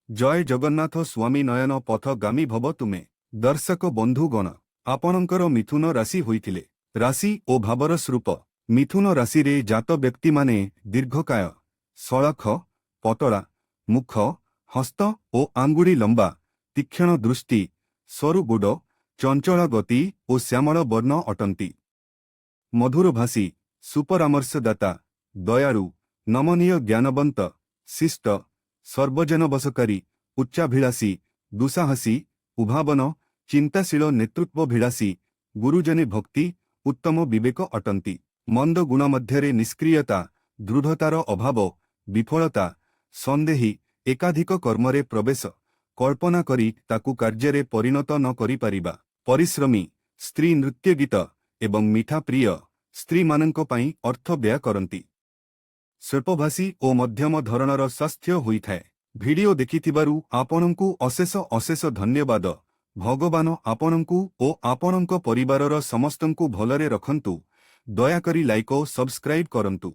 जय जगन्नाथ स्वामी नयन पथगामी भव तुमे। दर्शक बंधुगण, आपणकर मिथुन राशि होइथिले। राशि ओ भावर स्वरूप मिथुन राशि रे जात व्यक्ति माने दीर्घकाय, सळख, पतला मुख, हस्त ओ आंगुड़ी लंबा, तीक्षण दृष्टि, सरु गोड़, चंचल गति ओ श्यामल वर्ण अटंती। मधुरभाषी, सुपरामर्शदाता, दयालु, नमनीय, ज्ञानवंत, शिष्ट, सर्वजनवशकारी, उच्चाभिलाषी, दुस्साहसी, उभावन, चिंताशील, नेतृत्वभिलाषी, गुरुजने भक्ति, उत्तम विवेक अटंती। मंद गुण मध्यरे निष्क्रियता, दृढ़तार अभाव, विफलता, संदेही, एकाधिक कर्मरे प्रवेश, कल्पना करी ताकू कार्ୟରେ परिणत न करि पारिबा, परिश्रमी, स्त्री नृत्य गीत एवं मीठा प्रिय, स्त्री मानंक पई अर्थ व्यय करंती। स्वल्पभाषी ओ मध्यम धरणर स्वास्थ्य होइथाए। भिडियो देखिथिबारु आपनंकु अशेष अशेष धन्यवाद। भगवान आपनंकु ओ आपनंक परिवारर समस्तंकु भलरे रखंतु। दयाकरी लाइक ओ सब्सक्राइब करंतु।